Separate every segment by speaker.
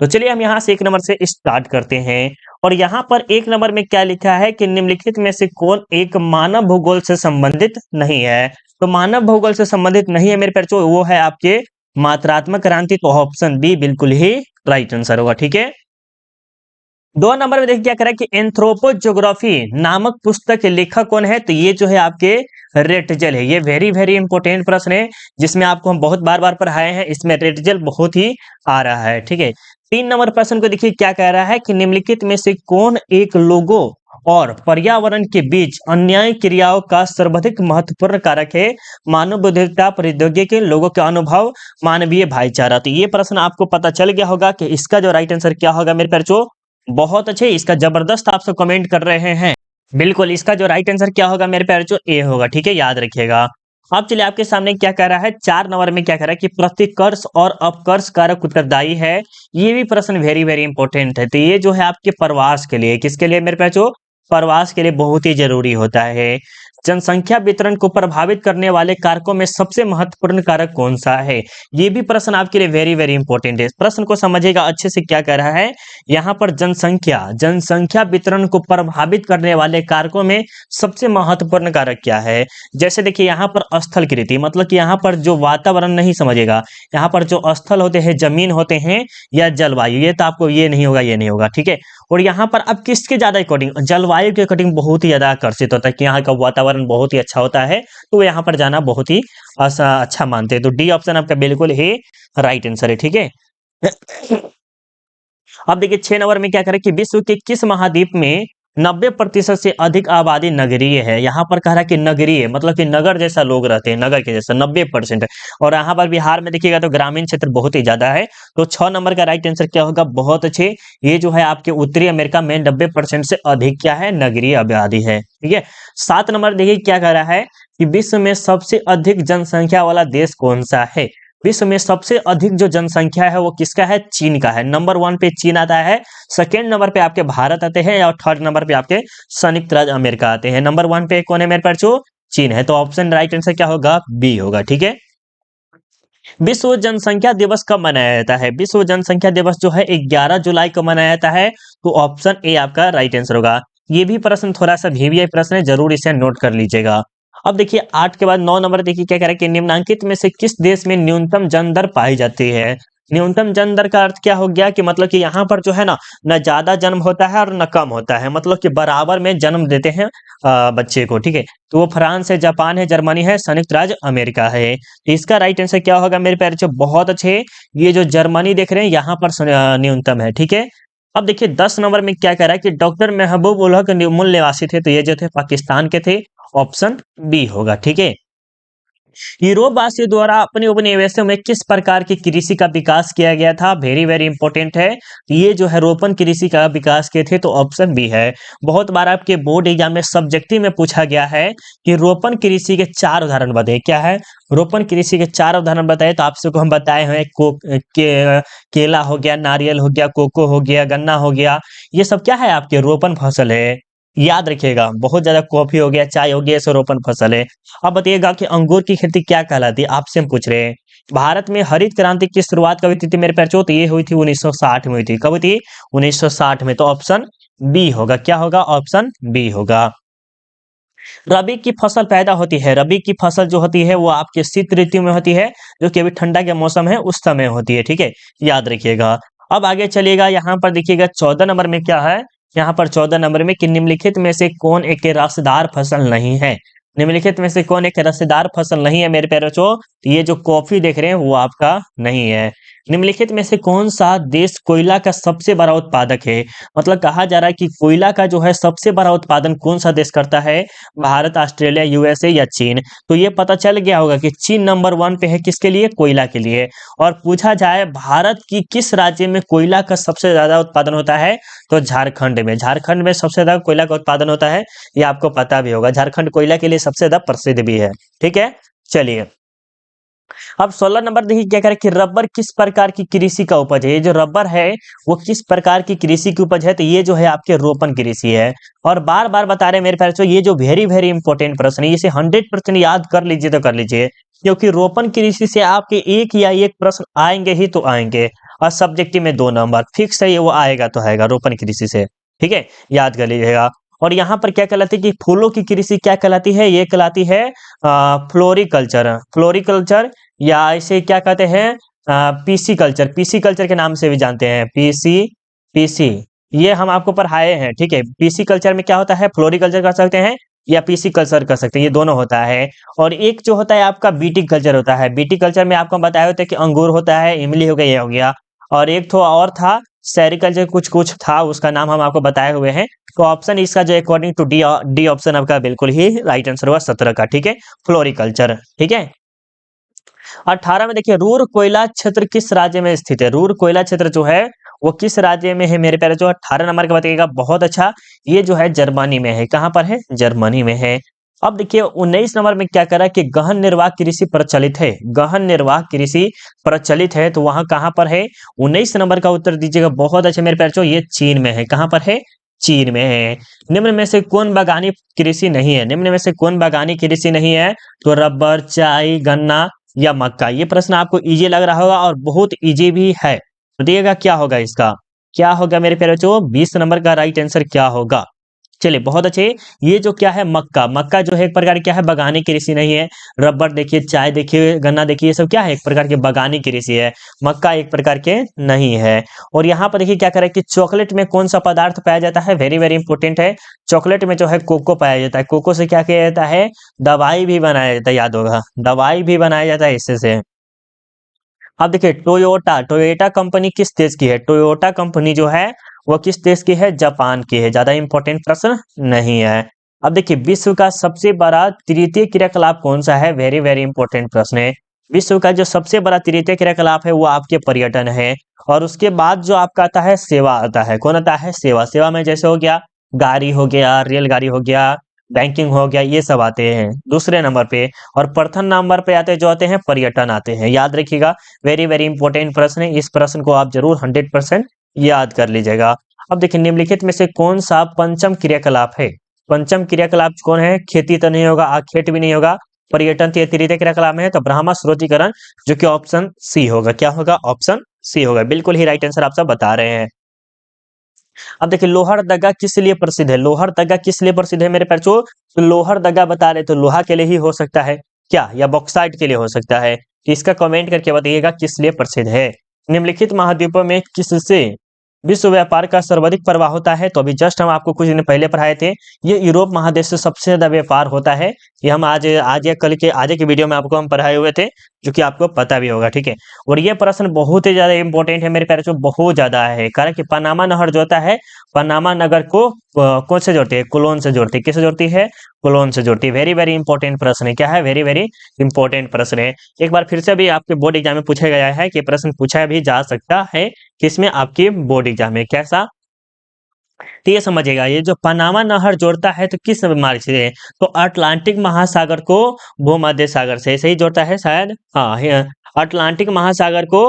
Speaker 1: तो चलिए हम यहाँ से 1 नंबर से स्टार्ट करते हैं। और यहाँ पर 1 नंबर में क्या लिखा है कि निम्नलिखित में से कौन एक मानव भूगोल से संबंधित नहीं है। तो मानव भूगोल से संबंधित नहीं है मेरे बच्चों, वो है आपके मात्रात्मक क्रांति। तो ऑप्शन बी बिल्कुल ही राइट आंसर होगा। ठीक है, 2 नंबर में देखिए क्या कह रहा है कि एंथ्रोपोज्योग्राफी नामक पुस्तक के लेखक कौन है। तो ये जो है आपके रेटजल है। ये वेरी वेरी इंपॉर्टेंट प्रश्न है जिसमें आपको हम बहुत बार बार पढ़ाए हैं। इसमें रेटजल बहुत ही आ रहा है। ठीक है, 3 नंबर प्रश्न को देखिए क्या कह रहा है कि निम्नलिखित में से कौन एक लोगों और पर्यावरण के बीच अन्याय क्रियाओं का सर्वाधिक महत्वपूर्ण कारक है। मानव बुद्धिमत्ता, प्रौद्योगिकी, लोगों के अनुभव, मानवीय भाईचारा। तो ये प्रश्न आपको पता चल गया होगा कि इसका जो राइट आंसर क्या होगा मेरे बच्चों। बहुत अच्छे, इसका जबरदस्त आप सब कमेंट कर रहे हैं। बिल्कुल, इसका जो राइट आंसर क्या होगा मेरे प्यारे, जो ए होगा। ठीक है, याद रखिएगा। अब चलिए आपके सामने क्या कह रहा है, 4 नंबर में क्या कह रहा है कि प्रतिकर्ष और अपकर्ष कारक उत्तरदायी है। ये भी प्रश्न वेरी वेरी इंपॉर्टेंट है। तो ये जो है आपके प्रवास के लिए, किसके लिए मेरे प्यारे, जो प्रवास के लिए बहुत ही जरूरी होता है। जनसंख्या वितरण को प्रभावित करने वाले कारकों में सबसे महत्वपूर्ण कारक कौन सा है। ये भी प्रश्न आपके लिए वेरी वेरी इंपॉर्टेंट है। प्रश्न को समझिएगा अच्छे से, क्या कह रहा है यहाँ पर जनसंख्या वितरण को प्रभावित करने वाले कारकों में सबसे महत्वपूर्ण कारक क्या है। जैसे देखिए यहाँ पर स्थलकृति, मतलब कि यहाँ पर जो वातावरण नहीं समझेगा, यहाँ पर जो स्थल होते हैं, जमीन होते हैं, या जलवायु, ये तो आपको ये नहीं होगा, ये नहीं होगा। ठीक है, और यहाँ पर अब किसके ज्यादा अकॉर्डिंग, जलवायु के अकॉर्डिंग बहुत ही ज्यादा आकर्षित होता है कि यहाँ का वातावरण बहुत ही अच्छा होता है, तो यहाँ पर जाना बहुत ही अच्छा मानते हैं। तो डी ऑप्शन आपका बिल्कुल ही राइट आंसर है। ठीक है, अब देखिए 6 नंबर में क्या करें कि विश्व के किस महाद्वीप में 90% से अधिक आबादी नगरीय है। यहाँ पर कह रहा है कि नगरीय, मतलब कि नगर जैसा लोग रहते हैं, नगर के जैसा 90%। और यहाँ पर बिहार में देखिएगा तो ग्रामीण क्षेत्र बहुत ही ज्यादा है। तो 6 नंबर का राइट आंसर क्या होगा, बहुत अच्छे, ये जो है आपके उत्तरी अमेरिका में 90% से अधिक क्या है, नगरीय आबादी है। ठीक है, 7 नंबर देखिए क्या कह रहा है कि विश्व में सबसे अधिक जनसंख्या वाला देश कौन सा है। विश्व में सबसे अधिक जो जनसंख्या है वो किसका है, चीन का है। नंबर 1 पे चीन आता है, सेकेंड नंबर पे आपके भारत आते हैं, और थर्ड नंबर पे आपके संयुक्त राज्य अमेरिका आते हैं। नंबर 1 पे कौन है मेरे पास, जो चीन है। तो ऑप्शन राइट आंसर क्या होगा, बी होगा। ठीक है, विश्व जनसंख्या दिवस कब मनाया जाता है। विश्व जनसंख्या दिवस जो है 11 जुलाई को मनाया जाता है। तो ऑप्शन ए आपका राइट आंसर होगा। ये भी प्रश्न थोड़ा सा वीवीआई प्रश्न है, जरूर इसे नोट कर लीजिएगा। अब देखिए 8 के बाद 9 नंबर देखिए क्या कह रहा है कि निम्नलिखित में से किस देश में न्यूनतम जन्म दर पाई जाती है। न्यूनतम जन्म दर का अर्थ क्या हो गया कि मतलब कि यहाँ पर जो है ना, न ज्यादा जन्म होता है और न कम होता है, मतलब कि बराबर में जन्म देते हैं बच्चे को। ठीक है, तो वो फ्रांस है, जापान है, जर्मनी है, संयुक्त राज्य अमेरिका है। तो इसका राइट आंसर क्या होगा मेरे प्यारे बच्चों, बहुत अच्छे, ये जो जर्मनी देख रहे हैं यहाँ पर न्यूनतम है। ठीक है, अब देखिए 10 नंबर में क्या कह रहा है कि डॉक्टर महबूब उल हक मूल निवासी थे। तो ये जो थे पाकिस्तान के थे, ऑप्शन बी होगा। ठीक है, यूरोप वासियों द्वारा अपने उपनिवेशों में किस प्रकार की कृषि का विकास किया गया था। वेरी वेरी इंपॉर्टेंट है, ये जो है रोपण कृषि का विकास किए थे। तो ऑप्शन बी है। बहुत बार आपके बोर्ड एग्जाम में सब्जेक्टिव में पूछा गया है कि रोपण कृषि के 4 उदाहरण बताए। क्या है, रोपण कृषि के 4 उदाहरण बताए। तो आप सबको हम बताए हैं, केला हो गया, नारियल हो गया, कोको हो गया, गन्ना हो गया, ये सब क्या है आपके रोपण फसल है। याद रखिएगा, बहुत ज्यादा कॉफी हो गया, चाय हो गया, ये सब रोपण फसल है। अब बताइएगा कि अंगूर की खेती क्या कहलाती है, आपसे हम पूछ रहे हैं। भारत में हरित क्रांति की शुरुआत कब हुई थी मेरे पैर, तो ये हुई थी 1960 में हुई थी। कब हुई थी, 1960 में। तो ऑप्शन बी होगा। क्या होगा, ऑप्शन बी होगा। रबी की फसल पैदा होती है, रबी की फसल जो होती है वो आपके शीत ऋतु में होती है, जो कि अभी ठंडा के मौसम है उस समय होती है। ठीक है, याद रखिएगा। अब आगे चलिएगा, यहाँ पर देखिएगा 14 नंबर में क्या है, यहाँ पर 14 नंबर में कि निम्नलिखित में से कौन एक रसदार फसल नहीं है। निम्नलिखित में से कौन एक रसदार फसल नहीं है मेरे प्यारे बच्चों, ये जो कॉफी देख रहे हैं वो आपका नहीं है। निम्नलिखित में से कौन सा देश कोयला का सबसे बड़ा उत्पादक है। मतलब कहा जा रहा है कि कोयला का जो है सबसे बड़ा उत्पादन कौन सा देश करता है, भारत, ऑस्ट्रेलिया, यूएसए या चीन। तो ये पता चल गया होगा कि चीन नंबर 1 पे है, किसके लिए, कोयला के लिए। और पूछा जाए भारत की किस राज्य में कोयला का सबसे ज्यादा उत्पादन होता है, तो झारखंड में। झारखंड में सबसे ज्यादा कोयला का उत्पादन होता है, ये आपको पता भी होगा। झारखंड कोयला के लिए सबसे ज्यादा प्रसिद्ध भी है। ठीक है, चलिए अब 16 नंबर देखिए क्या करें कि रबर किस प्रकार की कृषि का उपज है। ये जो रबर है वो किस प्रकार की कृषि की उपज है, तो ये जो है आपके रोपण कृषि है। और बार बार बता रहे हैं मेरे प्यारे, ये जो वेरी वेरी इंपॉर्टेंट प्रश्न है, इसे 100% याद कर लीजिए तो कर लीजिए, क्योंकि रोपण कृषि से आपके एक या एक प्रश्न आएंगे ही तो आएंगे। और सब्जेक्टिव में 2 नंबर फिक्स है, ये वो आएगा तो आएगा रोपण कृषि से। ठीक है, याद कर लीजिएगा। और यहाँ पर क्या कहलाती है कि फूलों की कृषि क्या कहलाती है, ये कहलाती है फ्लोरिकल्चर। फ्लोरिकल्चर या इसे क्या कहते हैं, पीसी कल्चर, पीसी कल्चर के नाम से भी जानते हैं, पीसी, पीसी, ये हम आपको पढ़ाए हैं। ठीक है, पीसी कल्चर में क्या होता है, फ्लोरिकल्चर कर सकते हैं या पीसी कल्चर कर सकते हैं, ये दोनों होता है। और एक जो होता है आपका बीटी कल्चर होता है। बीटी कल्चर में आपको बताया होता है कि अंगूर होता है, इमली हो गया, ये हो गया। और एक तो और था सेरिकल्चर, कुछ कुछ था, उसका नाम हम आपको बताए हुए हैं। तो ऑप्शन इसका जो according to D, D option आपका बिल्कुल ही राइट आंसर हुआ 17 का। ठीक है, फ्लोरिकल्चर। ठीक है, 18 में देखिए, रूर कोयला क्षेत्र किस राज्य में स्थित है। रूर कोयला क्षेत्र जो है वो किस राज्य में है मेरे प्यारे, जो 18 नंबर का बताइएगा। बहुत अच्छा, ये जो है जर्मनी में है। कहाँ पर है, जर्मनी में है। अब देखिए 19 नंबर में क्या करा कि गहन निर्वाह कृषि प्रचलित है। गहन निर्वाह कृषि प्रचलित है, तो वहां कहाँ पर है, 19 नंबर का उत्तर दीजिएगा। बहुत अच्छे मेरे प्यारे, ये चीन में है। कहाँ पर है, चीन में है। निम्न में से कौन बागानी कृषि नहीं है, निम्न में से कौन बागानी कृषि नहीं है, तो रबर, चाय, गन्ना या मक्का। ये प्रश्न आपको इजी लग रहा होगा और बहुत इजी भी है। तो देखिएगा क्या होगा इसका, क्या होगा मेरे प्यारे बच्चों, 20 नंबर का राइट आंसर क्या होगा। चलिए बहुत अच्छे, ये जो क्या है मक्का, मक्का जो है एक प्रकार क्या है, बागानी कृषि नहीं है। रबर देखिए, चाय देखिए, गन्ना देखिए, ये सब क्या है, एक प्रकार के बागानी कृषि है। मक्का एक प्रकार के नहीं है। और यहाँ पर देखिए क्या करें कि चॉकलेट में कौन सा पदार्थ पाया जाता है, वेरी वेरी इंपॉर्टेंट है। चॉकलेट में जो है कोको पाया जाता है। कोको से क्या किया जाता है, दवाई भी बनाया जाता है, याद होगा, दवाई भी बनाया जाता है इससे से। अब देखिए टोयोटा, टोयोटा कंपनी किस देश की है, टोयोटा कंपनी जो है वो किस देश की है, जापान की है। ज्यादा इंपॉर्टेंट प्रश्न नहीं है। अब देखिए विश्व का सबसे बड़ा तृतीय क्रियाकलाप कौन सा है, वेरी वेरी इंपॉर्टेंट प्रश्न है। विश्व का जो सबसे बड़ा तृतीय क्रियाकलाप है वो आपके पर्यटन है। और उसके बाद जो आपका आता है सेवा आता है। कौन आता है, सेवा। सेवा में जैसे हो गया गाड़ी हो गया, रेलगाड़ी हो गया, बैंकिंग हो गया, ये सब आते हैं दूसरे नंबर पे। और प्रथम नंबर पे आते जो आते हैं पर्यटन आते हैं, याद रखिएगा। वेरी वेरी इंपॉर्टेंट प्रश्न है, इस प्रश्न को आप जरूर 100% याद कर लीजिएगा। अब देखिए निम्नलिखित में से कौन सा पंचम क्रियाकलाप है। पंचम क्रियाकलाप कौन है, खेती तो नहीं होगा, आखेट भी नहीं होगा, पर्यटन तो तृतीय क्रियाकलाप में है, तो ब्रह्म स्रोतीकरण, जो कि ऑप्शन सी होगा। क्या होगा, ऑप्शन सी होगा। बिल्कुल ही राइट आंसर आप सब बता रहे हैं। अब देखिए लोहरदगा किस लिए प्रसिद्ध है, लोहरदगा किस लिए प्रसिद्ध है मेरे बच्चों, तो लोहरदगा बता रहे तो लोहा के लिए ही हो सकता है क्या, या बॉक्साइट के लिए हो सकता है। तो इसका कमेंट करके बताइएगा किस लिए प्रसिद्ध है। निम्नलिखित महाद्वीपों में किससे विश्व व्यापार का सर्वाधिक प्रवाह होता है, तो अभी जस्ट हम आपको कुछ दिन पहले पढ़ाए थे, ये यूरोप महादेश से सबसे ज्यादा व्यापार होता है। ये हम आज या कल के आज के वीडियो में आपको हम पढ़ाए हुए थे, जो कि आपको पता भी होगा। ठीक है, और ये प्रश्न बहुत ही ज्यादा इंपॉर्टेंट है मेरे प्यारे बच्चों, बहुत ज्यादा है। कारण कि पनामा नहर जो होता है, पनामा नगर को कौन से जोड़ती है, कोलोन से जोड़ती है। किससे जोड़ती है, कोलोन से जोड़ती है। वेरी वेरी इंपॉर्टेंट प्रश्न है, क्या है, वेरी वेरी इंपॉर्टेंट प्रश्न है। एक बार फिर से भी आपके बोर्ड एग्जाम में पूछा गया है कि प्रश्न पूछा भी जा सकता है किसमें, आपकी बोर्ड एग्जाम में। कैसा, तो ये समझिएगा, ये जो पनामा नहर जोड़ता है तो किस मार्ग से, तो अटलांटिक महासागर को भूमध्य सागर से, सही जोड़ता है शायद, हाँ अटलांटिक महासागर को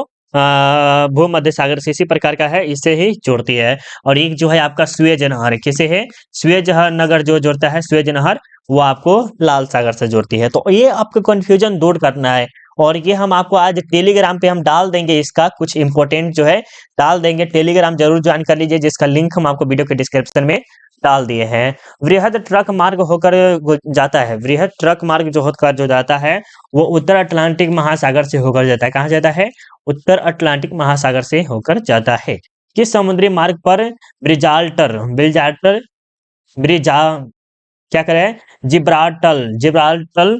Speaker 1: भूमध्य सागर से, इसी प्रकार का है, इससे ही जोड़ती है। और एक जो है आपका स्वेज नहर है, किसे है, स्वेज नगर जो जोड़ता है, स्वेज नहर, वो आपको लाल सागर से जोड़ती है। तो ये आपको कंफ्यूजन दूर करना है। और ये हम आपको आज टेलीग्राम पे हम डाल देंगे, इसका कुछ इंपॉर्टेंट जो है डाल देंगे। टेलीग्राम जरूर ज्वाइन कर लीजिए, जिसका लिंक हम आपको वीडियो के डिस्क्रिप्शन में डाल दिए हैं। वृहद ट्रक मार्ग होकर जाता है, वृहद ट्रक मार्ग जो होकर जो जाता है वो उत्तर अटलांटिक महासागर से होकर जाता है। कहाँ जाता है, उत्तर अटलांटिक महासागर से होकर जाता है। किस समुद्री मार्ग पर ब्रिजाल्टर ब्रिजाल्टर ब्रिजा क्या करें, जिब्राल्टर जिब्राल्टर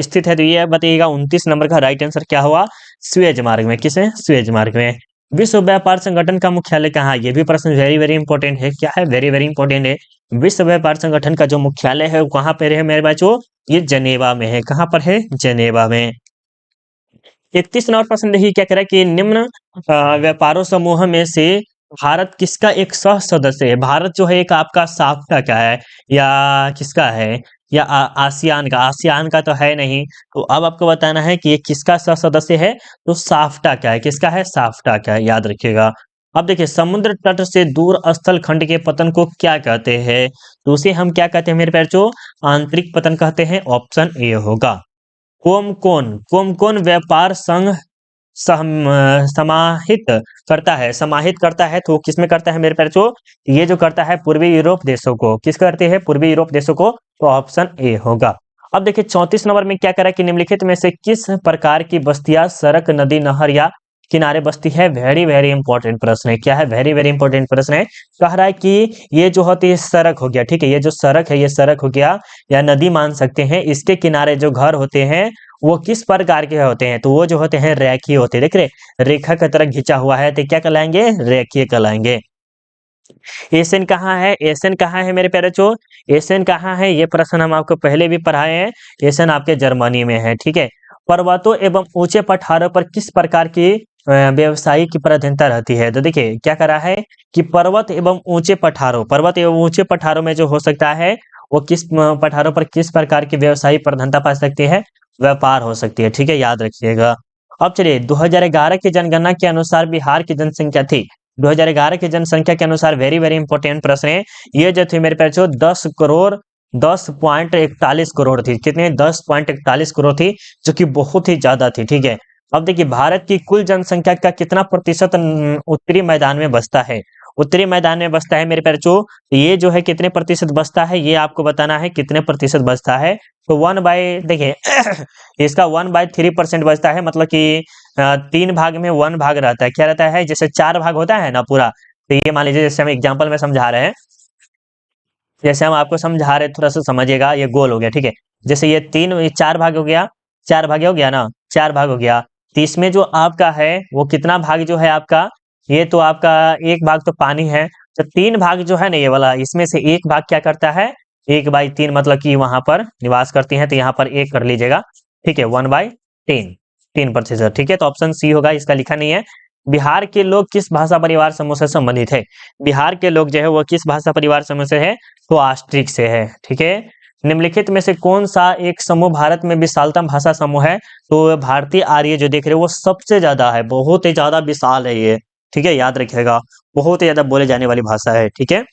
Speaker 1: स्थित है, तो ये बताइएगा 29 नंबर का राइट आंसर क्या हुआ, स्वेज मार्ग में। किसे, स्वेज मार्ग में। विश्व व्यापार संगठन का मुख्यालय कहाँ है, ये भी प्रश्न वेरी वेरी इंपॉर्टेंट है। क्या है, वेरी वेरी इंपॉर्टेंट है। विश्व व्यापार संगठन का जो मुख्यालय है वो कहाँ पे है मेरे बच्चों, ये जनेवा में है। कहाँ पर है, जनेवा में। 31 नंबर प्रश्न देखिए क्या कह रहा है कि निम्न व्यापारों समूह में से भारत किसका एक सह सदस्य है। भारत जो है एक आपका साफ्टा का है या किसका है, या आसियान का, आसियान का तो है नहीं। तो अब आपको बताना है कि ये किसका सह सदस्य है, तो साफ्टा का है। किसका है, साफ्टा का है, याद रखिएगा। अब देखिए समुद्र तट से दूर स्थल खंड के पतन को क्या कहते हैं, तो उसे हम क्या कहते हैं मेरे प्यारे बच्चों, आंतरिक पतन कहते हैं। ऑप्शन ए होगा। कोमकोन व्यापार संघ समाहित समाहित करता है, तो किसमें करता है मेरे बच्चों? ये जो करता है पूर्वी यूरोप देशों को, किस करते हैं? पूर्वी यूरोप देशों को, तो ऑप्शन ए होगा। अब देखिए 34 नंबर में क्या करा कि निम्नलिखित में से किस प्रकार की बस्तियां सड़क, नदी, नहर या किनारे बस्ती है? वेरी वेरी इंपॉर्टेंट प्रश्न है। क्या है? वेरी वेरी इंपॉर्टेंट प्रश्न है। कह रहा है कि ये जो होती है सड़क हो गया, ठीक है, ये जो सड़क है ये सड़क हो गया या नदी मान सकते हैं, इसके किनारे जो घर होते हैं वो किस प्रकार के होते हैं? तो वो जो होते हैं रेखीय होते हैं। देख रहे रेखा की तरह घिंचा हुआ है, तो क्या कहलाएंगे? रेखीय कहलाएंगे। एशियन कहाँ है? एशियन कहाँ है मेरे प्यारे बच्चों? एशियन कहाँ है? ये प्रश्न हम आपको पहले भी पढ़ाए हैं। एशियन आपके जर्मनी में है, ठीक है। पर्वतों एवं ऊंचे पठारों पर किस प्रकार की व्यवसायिक प्राधान्यता रहती है? तो देखिए क्या करा है कि पर्वत एवं ऊंचे पठारों में जो हो सकता है वो किस पठारों पर किस प्रकार की व्यवसायिक प्रधानता पा सकती है? व्यापार हो सकती है, ठीक है, याद रखिएगा। अब चलिए 2011 की जनगणना के अनुसार बिहार की जनसंख्या थी। 2011 की जनसंख्या के अनुसार वेरी वेरी इंपॉर्टेंट प्रश्न है। ये जो थी मेरे बच्चों 10.41 करोड़ थी। कितने? 10.41 करोड़ थी, जो कि बहुत ही ज्यादा थी, ठीक है। अब देखिए भारत की कुल जनसंख्या का कितना प्रतिशत उत्तरी मैदान में बसता है? उत्तरी मैदान में बसता है मेरे बच्चों, ये जो है कितने प्रतिशत बसता है ये आपको बताना है, कितने प्रतिशत बसता है। तो 1 बाय देखिए इसका 1/3% बचता है, मतलब कि 3 भाग में 1 भाग रहता है। क्या रहता है? जैसे 4 भाग होता है ना पूरा, तो ये मान लीजिए जैसे हम एग्जाम्पल में समझा रहे हैं, जैसे हम आपको समझा रहे हैं, थोड़ा सा समझिएगा, ये गोल हो गया, ठीक है। जैसे ये 4 भाग हो गया, 4 भाग हो गया ना, 4 भाग हो गया। तो इसमें जो आपका है वो कितना भाग जो है आपका, ये तो आपका 1 भाग तो पानी है, तो 3 भाग जो है ना ये वाला, इसमें से 1 भाग क्या करता है? 1/3 मतलब कि वहां पर निवास करती है, तो यहाँ पर 1 कर लीजिएगा, ठीक है। 1/3 3%, ठीक है। तो ऑप्शन सी होगा, इसका लिखा नहीं है। बिहार के लोग किस भाषा परिवार समूह से संबंधित है? बिहार के लोग जो है वो किस भाषा परिवार समूह से है? तो आस्ट्रिक से है, ठीक है। निम्नलिखित में से कौन सा एक समूह भारत में विशालतम भाषा समूह है? तो भारतीय आर्य जो देख रहे हो वो सबसे ज्यादा है, बहुत ही ज्यादा विशाल है ये, ठीक है, याद रखिएगा। बहुत ही ज्यादा बोले जाने वाली भाषा है, ठीक है।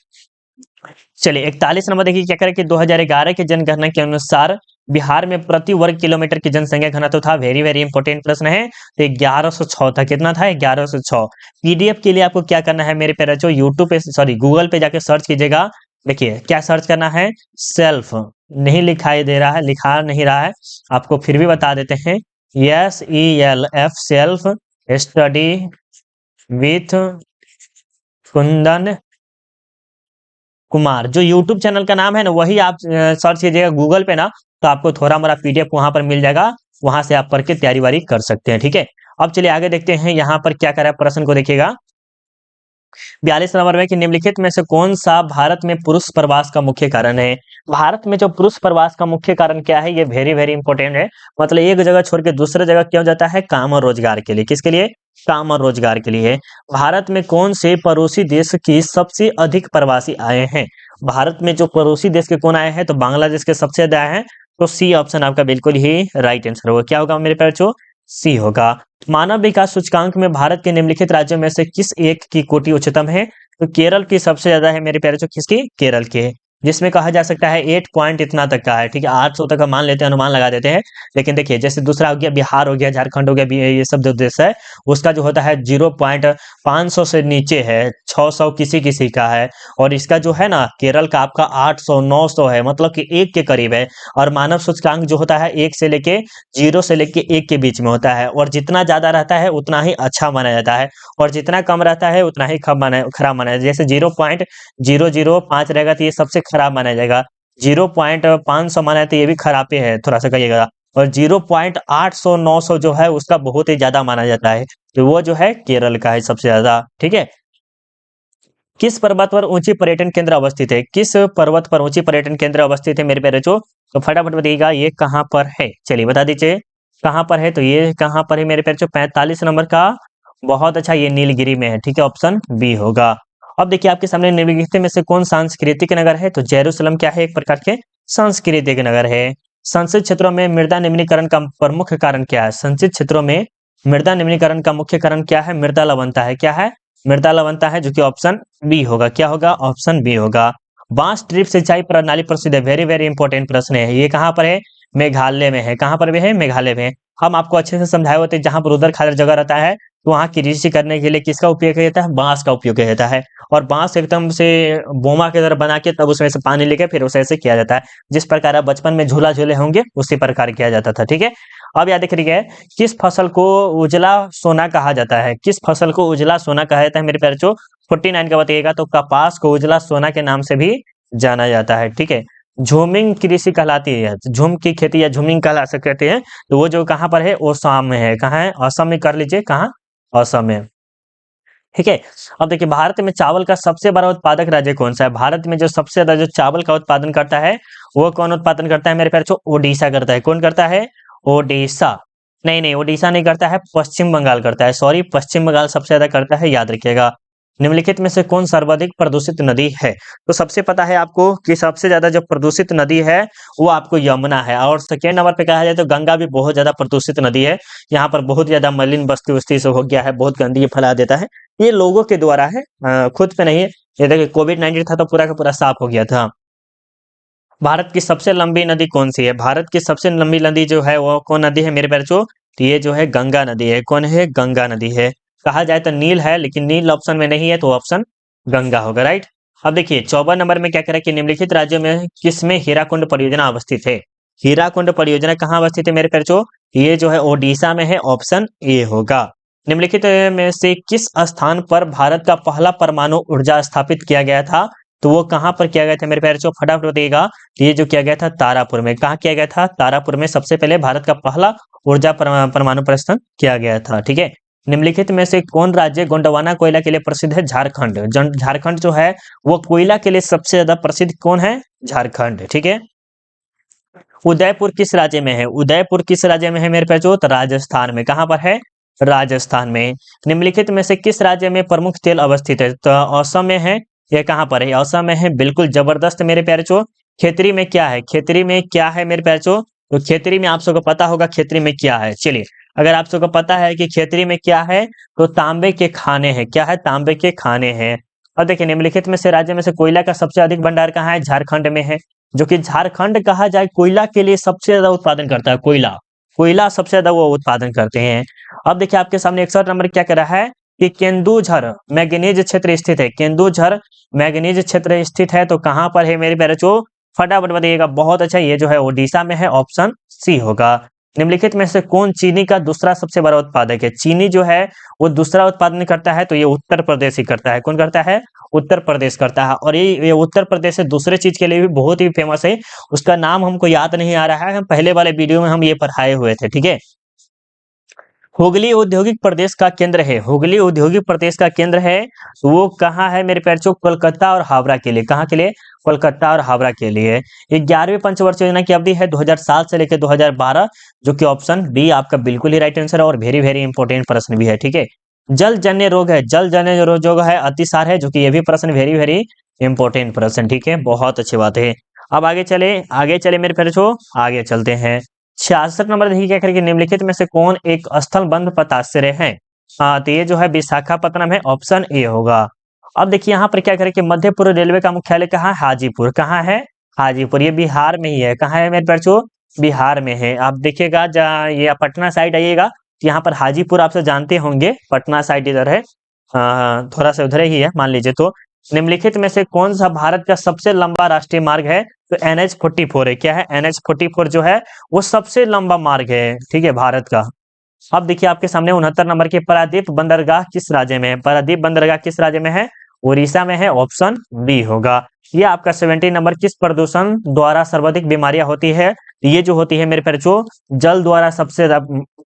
Speaker 1: चलिए 41 नंबर देखिए क्या करें कि 2011 की जनगणना के अनुसार बिहार में प्रति वर्ग किलोमीटर की जनसंख्या घनत्व था। वेरी वेरी इंपॉर्टेंट प्रश्न है। तो 1106 था। कितना था? 1106। पीडीएफ के लिए आपको क्या करना है मेरे प्यारे बच्चों? यूट्यूब पे सॉरी गूगल पे जाके सर्च कीजिएगा। देखिए क्या सर्च करना है? सेल्फ नहीं लिखाई दे रहा है, लिखा नहीं रहा है, आपको फिर भी बता देते हैं। SELF self study with Kundan Kumar, जो यूट्यूब चैनल का नाम है ना वही आप सर्च कीजिएगा गूगल पे ना, तो आपको थोड़ा मोड़ा पीडीएफ वहां पर मिल जाएगा, वहां से आप पढ़ के तैयारी वारी कर सकते हैं, ठीक है। अब चलिए आगे देखते हैं यहाँ पर क्या करा है, प्रश्न को देखिएगा। 42 नंबर में कि निम्नलिखित में से कौन सा भारत में पुरुष प्रवास का मुख्य कारण है? भारत में जो पुरुष प्रवास का मुख्य कारण क्या है? ये वेरी वेरी इंपॉर्टेंट है। मतलब एक जगह छोड़ के दूसरे जगह क्यों जाता है? काम और रोजगार के लिए। किसके लिए? काम और रोजगार के लिए। भारत में कौन से पड़ोसी देश की सबसे अधिक प्रवासी आए हैं? भारत में जो पड़ोसी देश के कौन आए हैं? तो बांग्लादेश के सबसे ज्यादा आए हैं। तो सी ऑप्शन आपका बिल्कुल ही राइट आंसर होगा। क्या होगा मेरे प्यारे बच्चों? सी होगा। मानव विकास सूचकांक में भारत के निम्नलिखित राज्यों में से किस एक की कोटि उच्चतम है? तो केरल की सबसे ज्यादा है मेरे प्यारे बच्चों। किसकी? केरल के, जिसमें कहा जा सकता है 8 पॉइंट इतना तक का है, ठीक है। 800 तक का मान लेते हैं, अनुमान लगा देते हैं। लेकिन देखिए जैसे दूसरा हो गया बिहार हो गया, झारखंड हो गया, ये सब जो देश है उसका जो होता है 0.500 से नीचे है, 600 किसी किसी का है। और इसका जो है ना केरल का आपका 800 900 है, मतलब कि 1 के करीब है। और मानव सूचकांक जो होता है 1 से लेके 0 से लेके 1 के बीच में होता है, और जितना ज्यादा रहता है उतना ही अच्छा माना जाता है, और जितना कम रहता है उतना ही खराब माना जाता है। जैसे 0.005 रहेगा तो ये सबसे खराब माना जाएगा, 0.500 माना है तो ये भी खराब पे है, थोड़ा सा कहिएगा। और 0.800 900 जो है उसका बहुत ही ज्यादा माना जाता है, तो वो जो है केरल का है सबसे ज्यादा, ठीक है। किस पर्वत पर ऊंची पर्यटन केंद्र अवस्थित है? किस पर्वत पर ऊंची पर्यटन केंद्र अवस्थित है मेरे प्यारे बच्चों? तो फटाफट बताइएगा ये कहाँ पर है, चलिए बता दीजिए कहाँ पर है। तो ये कहाँ पर है मेरे प्यारे बच्चों? 45 नंबर का। बहुत अच्छा, ये नीलगिरी में है, ठीक है, ऑप्शन बी होगा। अब देखिए आपके सामने निम्नलिखित में से कौन सांस्कृतिक नगर है? तो जेरूसलम क्या है? एक प्रकार के सांस्कृतिक नगर है। संसदीय क्षेत्रों में मृदा निम्नीकरण का प्रमुख कारण क्या है? संसदीय क्षेत्रों में मृदा निम्नीकरण का मुख्य कारण क्या है? मृदा लवणता है। क्या है? मृदा लवणता है, जो कि ऑप्शन बी होगा। क्या होगा? ऑप्शन बी होगा। बांस ड्रिप सिंचाई प्रणाली प्रसिद्ध है। वेरी वेरी इंपॉर्टेंट प्रश्न है। ये कहाँ पर है? मेघालय में है। कहाँ पर भी है? मेघालय में है। हम आपको अच्छे से समझाए होते हैं, जहाँ पर उधर खाली जगह रहता है तो वहाँ कृषि करने के लिए किसका उपयोग किया जाता है? बांस का उपयोग किया जाता है। और बांस एकदम से बोमा की तरह बना के तब उसमें से पानी लेके फिर उसे ऐसे किया जाता है। जिस प्रकार आप बचपन में झूला झूले होंगे उसी प्रकार किया जाता था। ठीक है, अब याद रखिए, किस फसल को उजला सोना कहा जाता है? किस फसल को उजला सोना कहा जाता है मेरे प्यारे बच्चों? 49 का बताइएगा। तो कपास को उजला सोना के नाम से भी जाना जाता है। ठीक है, झूमिंग कृषि कहलाती है, झूम की खेती या झूमिंग कहला सकते हैं। तो वो जो कहाँ पर है? असम में है। कहाँ है? असम में कर लीजिए, कहाँ? असम में। ठीक है, अब देखिए, भारत में चावल का सबसे बड़ा उत्पादक राज्य कौन सा है? भारत में जो सबसे ज्यादा जो चावल का उत्पादन करता है वो कौन उत्पादन करता है मेरे प्यारे बच्चों? ओडिशा करता है। कौन करता है? ओडिशा। नहीं नहीं, ओडिशा नहीं करता है, पश्चिम बंगाल करता है। सॉरी, पश्चिम बंगाल सबसे ज्यादा करता है, याद रखिएगा। निम्नलिखित में से कौन सर्वाधिक प्रदूषित नदी है? तो सबसे पता है आपको कि सबसे ज्यादा जो प्रदूषित नदी है वो आपको यमुना है। और सेकेंड नंबर पे कहा जाए तो गंगा भी बहुत ज्यादा प्रदूषित नदी है। यहाँ पर बहुत ज्यादा मलिन बस्ती उस्ती से हो गया है, बहुत गंदगी फैला देता है। ये लोगों के द्वारा है, खुद पे नहीं है। ये देखिए, कोविड-19 था तो पूरा का पूरा साफ हो गया था। भारत की सबसे लंबी नदी कौन सी है? भारत की सबसे लंबी नदी जो है वो कौन नदी है मेरे बच्चों? तो ये जो है गंगा नदी है। कौन है? गंगा नदी है। कहा जाए तो नील है, लेकिन नील ऑप्शन में नहीं है तो ऑप्शन गंगा होगा, राइट। अब देखिए 54 नंबर में क्या कह रहा है कि निम्नलिखित राज्यों में किसमें हीराकुंड परियोजना अवस्थित है? हीराकुंड परियोजना कहाँ अवस्थित है मेरे बच्चों? ये जो है ओडिशा में है, ऑप्शन ए होगा। निम्नलिखित में से किस स्थान पर भारत का पहला परमाणु ऊर्जा स्थापित किया गया था? तो वो कहाँ पर किया गया था मेरे प्यारे बच्चों? फटाफट बताइएगा। ये जो किया गया था तारापुर में। कहाँ किया गया था? तारापुर में सबसे पहले भारत का पहला ऊर्जा परमाणु प्रस्थान किया गया था। ठीक है, निम्नलिखित में से कौन राज्य गोंडवाना कोयला के लिए प्रसिद्ध है? झारखंड। झारखंड जो है वो कोयला के लिए सबसे ज्यादा प्रसिद्ध कौन है? झारखंड। ठीक है, उदयपुर किस राज्य में है? उदयपुर किस राज्य में है मेरे बच्चों? तो राजस्थान में। कहाँ पर है? राजस्थान में। निम्नलिखित में से किस राज्य में प्रमुख तेल अवस्थित है? तो असम में है। ये कहाँ पर है? असम में है। बिल्कुल जबरदस्त मेरे प्यारे बच्चों। खेतरी में क्या है? खेतरी में क्या है मेरे प्यारे बच्चों? तो खेतरी में आप सबको पता होगा खेतरी में क्या है। चलिए, अगर आप सबको पता है कि खेतरी में क्या है तो तांबे के खाने हैं। क्या है? तांबे के खाने हैं। और देखिए, निम्नलिखित में से राज्य में से कोयला का सबसे अधिक भंडार कहाँ है? झारखंड में है। जो कि झारखंड कहा जाए कोयला के लिए सबसे ज्यादा उत्पादन करता है। कोयला, कोयला सबसे ज्यादा वो उत्पादन करते हैं। अब देखिए आपके सामने 61 नंबर क्या कह रहा है कि केंदुझर मैंगनीज क्षेत्र स्थित है। केंदुझर मैंगनीज क्षेत्र स्थित है तो कहाँ पर है मेरे प्यारे बच्चों? फटाफट बताइएगा। बहुत अच्छा, ये जो है ओडिशा में है, ऑप्शन सी होगा। निम्नलिखित में से कौन चीनी का दूसरा सबसे बड़ा उत्पादक है? चीनी जो है वो दूसरा उत्पादन करता है तो ये उत्तर प्रदेश ही करता है। कौन करता है? उत्तर प्रदेश करता है। और ये उत्तर प्रदेश से दूसरे चीज के लिए भी बहुत ही फेमस है। उसका नाम हमको याद नहीं आ रहा है, हम पहले वाले वीडियो में हम ये पढ़ाए हुए थे। ठीक है, हुगली औद्योगिक प्रदेश का केंद्र है। हुगली औद्योगिक प्रदेश का केंद्र है तो वो कहाँ है मेरे प्यारे बच्चों? कोलकाता और हावड़ा के लिए। कहाँ के लिए? कोलकाता और हावड़ा के लिए। ये 11वीं पंचवर्षीय योजना की अवधि है 2007 से लेकर 2012, जो कि ऑप्शन बी आपका बिल्कुल ही राइट आंसर है और वेरी वेरी इंपॉर्टेंट प्रश्न भी है। ठीक है, जल जन्य रोग है। जल जन्य रोग जो है अतिसार है, जो कि ये भी प्रश्न वेरी वेरी इंपॉर्टेंट प्रश्न। ठीक है, बहुत अच्छी बात है। अब आगे चले मेरे प्यारे बच्चों, आगे चलते हैं। 66 नंबर देखिए क्या करेंगे, निम्नलिखित में से कौन एक स्थलबंध पताश्रय है? हाँ, तो ये जो है विशाखापट्टनम है, ऑप्शन ए होगा। अब देखिए यहाँ पर क्या करें कि मध्य पूर्व रेलवे का मुख्यालय कहाँ है? हाजीपुर। कहाँ है? हाजीपुर। ये बिहार में ही है। कहाँ है मेरे बच्चों? बिहार में है। आप देखिएगा जहाँ ये पटना साइड आइएगा तो यहाँ पर हाजीपुर आप सब जानते होंगे, पटना साइड इधर है, थोड़ा सा उधर ही है मान लीजिए। तो निम्नलिखित में से कौन सा भारत का सबसे लंबा राष्ट्रीय मार्ग है? तो NH-44 है। क्या है? NH-44 जो है वो सबसे लंबा मार्ग है, ठीक है, भारत का। अब देखिए आपके सामने 69 नंबर के पारादीप बंदरगाह किस राज्य में है? पारादीप बंदरगाह किस राज्य में है? उड़ीसा में है, ऑप्शन बी होगा। ये आपका 70 नंबर किस प्रदूषण द्वारा सर्वाधिक बीमारियां होती है? ये जो होती है मेरे प्यारे बच्चों, जल द्वारा सबसे ज्यादा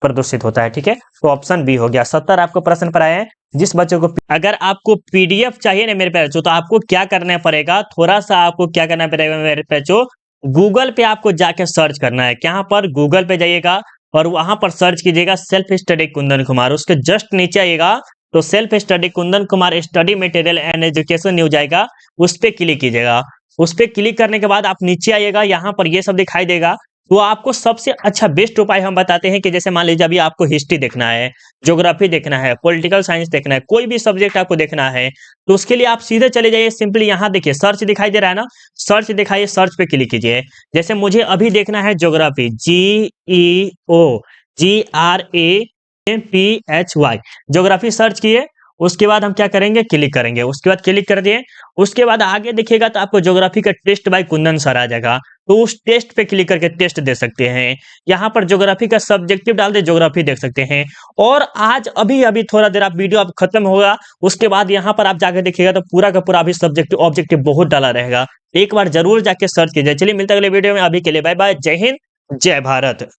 Speaker 1: प्रदूषित होता है। ठीक है, तो ऑप्शन बी हो गया। 70 आपको प्रश्न पर आए हैं। जिस बच्चों को अगर आपको PDF चाहिए ना मेरे प्यारे बच्चों, तो आपको क्या करना पड़ेगा? थोड़ा सा आपको क्या करना पड़ेगा मेरे प्यारे बच्चों? गूगल पे आपको जाके सर्च करना है। कहाँ पर? गूगल पे जाइएगा और वहां पर सर्च कीजिएगा सेल्फ स्टडी कुंदन कुमार। उसके जस्ट नीचे आइएगा तो self study Kundan Kumar study material and education news आएगा, उस पर क्लिक कीजिएगा। उस पर क्लिक करने के बाद आप नीचे आइएगा, यहाँ पर ये सब दिखाई देगा। तो आपको सबसे अच्छा बेस्ट उपाय हम बताते हैं कि जैसे मान लीजिए अभी आपको हिस्ट्री देखना है, ज्योग्राफी देखना है, पॉलिटिकल साइंस देखना है, कोई भी सब्जेक्ट आपको देखना है, तो उसके लिए आप सीधे चले जाइए। सिंपली यहाँ देखिए सर्च दिखाई दे रहा है ना, सर्च दिखाइए, सर्च पे क्लिक कीजिए। जैसे मुझे अभी देखना है ज्योग्राफी, GEOGRAPHY, ज्योग्राफी सर्च किए। उसके बाद हम क्या करेंगे, क्लिक करेंगे। उसके बाद क्लिक कर दिए, उसके बाद आगे देखिएगा तो आपको ज्योग्राफी का टेस्ट बाय कुंदन सर आ जाएगा। तो उस टेस्ट पे क्लिक करके टेस्ट दे सकते हैं। यहाँ पर ज्योग्राफी का सब्जेक्टिव डाल दे, ज्योग्राफी देख सकते हैं। और आज अभी अभी थोड़ा देर आप वीडियो अब खत्म होगा, उसके बाद यहाँ पर आप जाकर देखिएगा तो पूरा का पूरा अभी सब्जेक्टिव ऑब्जेक्टिव बहुत डाला रहेगा। एक बार जरूर जाके सर्च कीजिए। चलिए मिलते हैं अगले वीडियो में, अभी के लिए बाय बाय, जय हिंद, जय भारत।